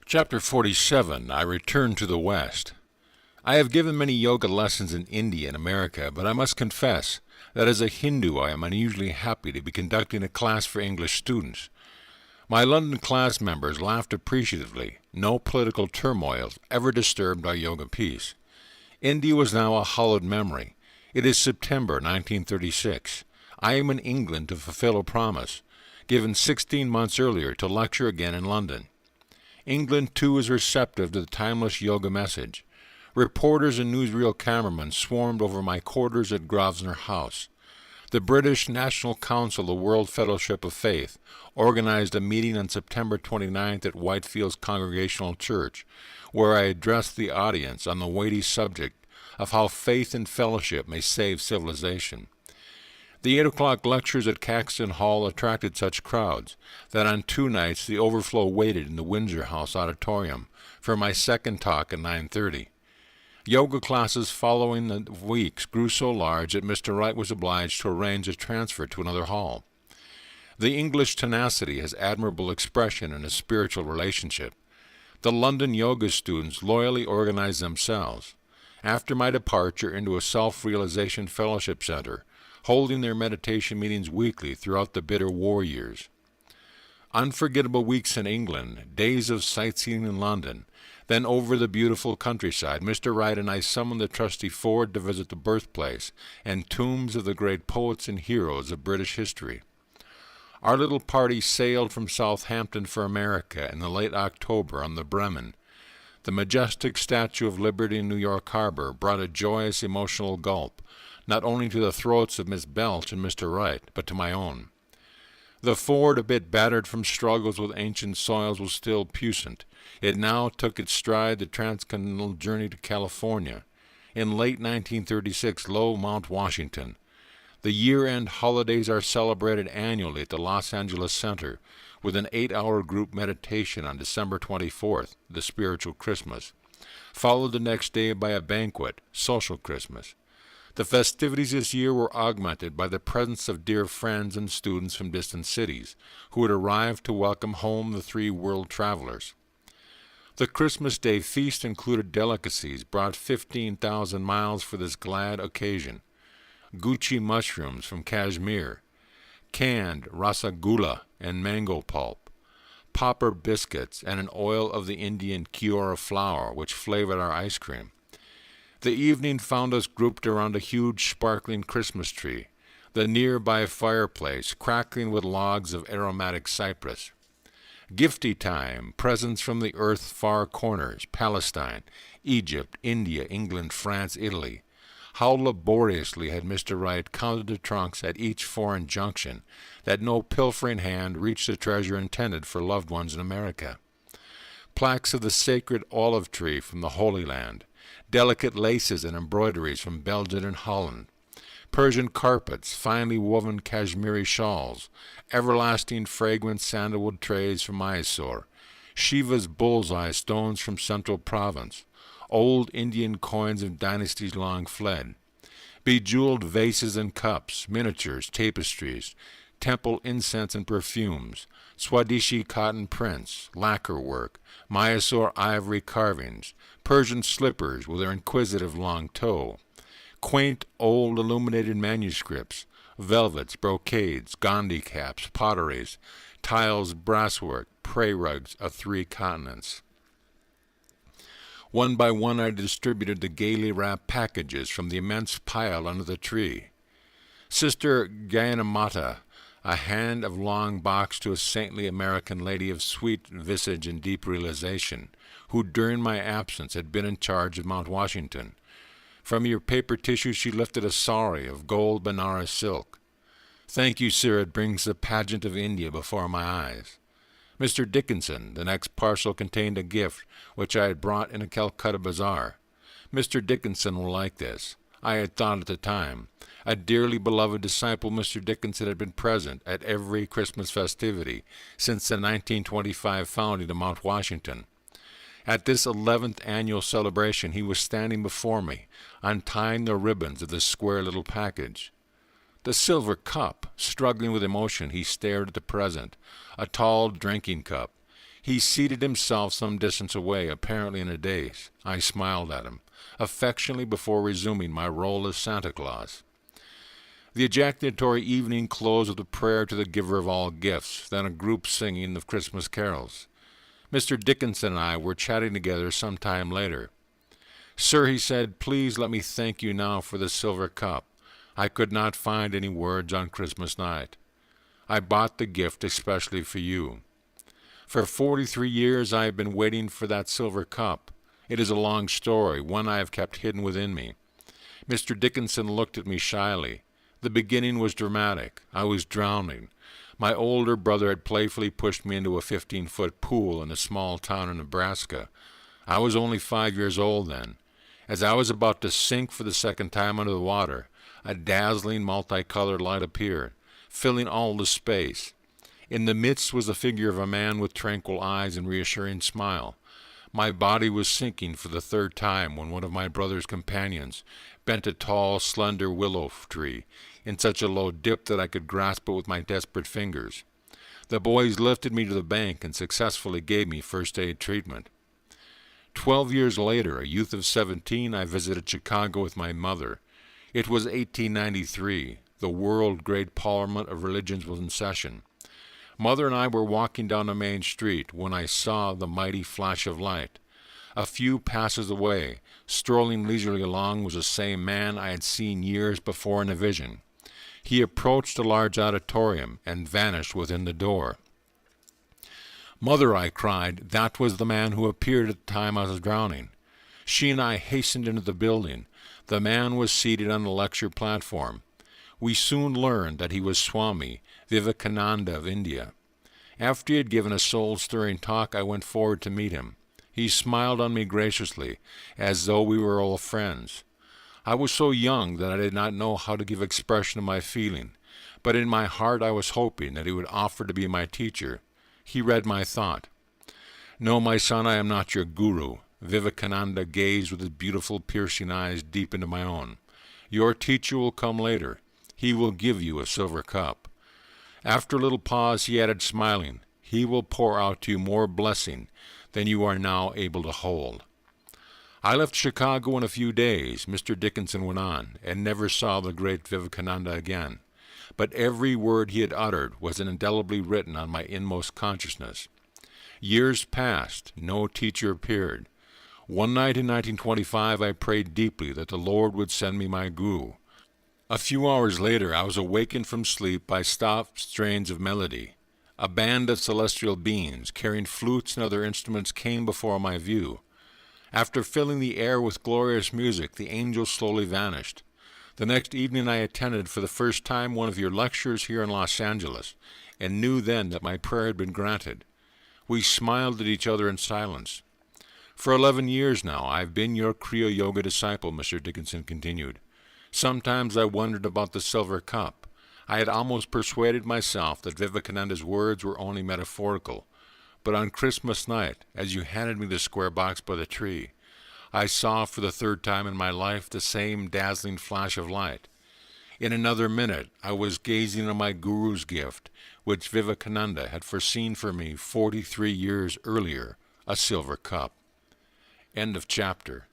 Chapter 47. I Return to the West. I have given many yoga lessons in India and America, but I must confess that as a Hindu I am unusually happy to be conducting a class for English students. My London class members laughed appreciatively. No political turmoil ever disturbed our yoga peace. India was now a hallowed memory. It is September 1936. I am in England to fulfill a promise, given 16 months earlier to lecture again in London. England, too, is receptive to the timeless yoga message. Reporters and newsreel cameramen swarmed over my quarters at Grosvenor House. The British National Council of the World Fellowship of Faith organized a meeting on September 29th at Whitefields Congregational Church, where I addressed the audience on the weighty subject of how faith and fellowship may save civilization. The 8 o'clock lectures at Caxton Hall attracted such crowds that on 2 nights the overflow waited in the Windsor House auditorium for my second talk at 9:30. Yoga classes following the weeks grew so large that Mr. Wright was obliged to arrange a transfer to another hall. The English tenacity has admirable expression in a spiritual relationship. The London yoga students loyally organized themselves. After my departure into a self-realization fellowship center, holding their meditation meetings weekly throughout the bitter war years. Unforgettable weeks in England, days of sightseeing in London, then over the beautiful countryside, Mr. Wright and I summoned the trustee Ford to visit the birthplace and tombs of the great poets and heroes of British history. Our little party sailed from Southampton for America in the late October on the Bremen. The majestic Statue of Liberty in New York Harbor brought a joyous emotional gulp, not only to the throats of Miss Belch and Mr. Wright, but to my own. The Ford, a bit battered from struggles with ancient soils, was still puissant. It now took its stride the transcontinental journey to California. In late 1936, lo, Mount Washington. The year-end holidays are celebrated annually at the Los Angeles Center, with an 8-hour group meditation on December 24th, the spiritual Christmas, followed the next day by a banquet, social Christmas. The festivities this year were augmented by the presence of dear friends and students from distant cities, who had arrived to welcome home the 3 world travelers. The Christmas Day feast included delicacies brought 15,000 miles for this glad occasion. Gucci mushrooms from Kashmir, canned rasagula and mango pulp, popper biscuits, and an oil of the Indian Kiora flour which flavored our ice cream. The evening found us grouped around a huge sparkling Christmas tree, the nearby fireplace crackling with logs of aromatic cypress. Gifty time, presents from the earth's far corners, Palestine, Egypt, India, England, France, Italy. How laboriously had Mr. Wright counted the trunks at each foreign junction, that no pilfering hand reached the treasure intended for loved ones in America. Plaques of the sacred olive tree from the Holy Land, delicate laces and embroideries from Belgium and Holland, Persian carpets, finely woven Kashmiri shawls, everlasting fragrant sandalwood trays from Mysore, Shiva's bullseye stones from Central Province, old Indian coins of dynasties long fled, bejeweled vases and cups, miniatures, tapestries, temple incense and perfumes, Swadeshi cotton prints, lacquer work, Mysore ivory carvings, Persian slippers with their inquisitive long toe, quaint old illuminated manuscripts, velvets, brocades, Gandhi caps, potteries, tiles, brasswork, prey rugs of 3 continents. One by one I distributed the gaily wrapped packages from the immense pile under the tree. Sister Gyanamata, a hand of long box to a saintly American lady of sweet visage and deep realization, who during my absence had been in charge of Mount Washington. From your paper tissue she lifted a sari of gold Benares silk. Thank you, sir, it brings the pageant of India before my eyes. Mr. Dickinson, the next parcel contained a gift which I had brought in a Calcutta bazaar. Mr. Dickinson will like this. I had thought at the time. A dearly beloved disciple, Mr. Dickinson, had been present at every Christmas festivity since the 1925 founding of Mount Washington. At this 11th annual celebration he was standing before me, untying the ribbons of this square little package. The silver cup, struggling with emotion, he stared at the present, a tall drinking cup. He seated himself some distance away, apparently in a daze. I smiled at him, affectionately, before resuming my role as Santa Claus. The ejaculatory evening closed with a prayer to the giver of all gifts, then a group singing of Christmas carols. Mr. Dickinson and I were chatting together some time later. "Sir," he said, "please let me thank you now for the silver cup. I could not find any words on Christmas night. I bought the gift especially for you. For 43 years I have been waiting for that silver cup. It is a long story, one I have kept hidden within me." Mr. Dickinson looked at me shyly. The beginning was dramatic. I was drowning. My older brother had playfully pushed me into a 15-foot pool in a small town in Nebraska. I was only 5 years old then. As I was about to sink for the second time under the water, a dazzling multicolored light appeared, filling all the space. In the midst was the figure of a man with tranquil eyes and reassuring smile. My body was sinking for the third time when one of my brother's companions bent a tall, slender willow tree in such a low dip that I could grasp it with my desperate fingers. The boys lifted me to the bank and successfully gave me first aid treatment. 12 years later, a youth of 17, I visited Chicago with my mother. It was 1893. The world great Parliament of Religions was in session. Mother and I were walking down the main street when I saw the mighty flash of light. A few passes away, strolling leisurely along, was the same man I had seen years before in a vision. He approached a large auditorium and vanished within the door. "Mother," I cried, "that was the man who appeared at the time I was drowning." She and I hastened into the building. The man was seated on the lecture platform. We soon learned that he was Swami Vivekananda of India. After he had given a soul-stirring talk, I went forward to meet him. He smiled on me graciously, as though we were old friends. I was so young that I did not know how to give expression to my feeling, but in my heart I was hoping that he would offer to be my teacher. He read my thought. "No, my son, I am not your guru." Vivekananda gazed with his beautiful, piercing eyes deep into my own. "Your teacher will come later. He will give you a silver cup." After a little pause, he added, smiling, "He will pour out to you more blessing than you are now able to hold." I left Chicago in a few days, Mr. Dickinson went on, and never saw the great Vivekananda again. But every word he had uttered was indelibly written on my inmost consciousness. Years passed. No teacher appeared. One night in 1925, I prayed deeply that the Lord would send me my guru. A few hours later, I was awakened from sleep by soft strains of melody. A band of celestial beings, carrying flutes and other instruments, came before my view. After filling the air with glorious music, the angels slowly vanished. The next evening I attended for the first time one of your lectures here in Los Angeles, and knew then that my prayer had been granted. We smiled at each other in silence. "For 11 years now, I've been your Kriya Yoga disciple," Mr. Dickinson continued. "Sometimes I wondered about the silver cup. I had almost persuaded myself that Vivekananda's words were only metaphorical. But on Christmas night, as you handed me the square box by the tree, I saw for the third time in my life the same dazzling flash of light. In another minute, I was gazing on my guru's gift, which Vivekananda had foreseen for me 43 years earlier, a silver cup." End of chapter.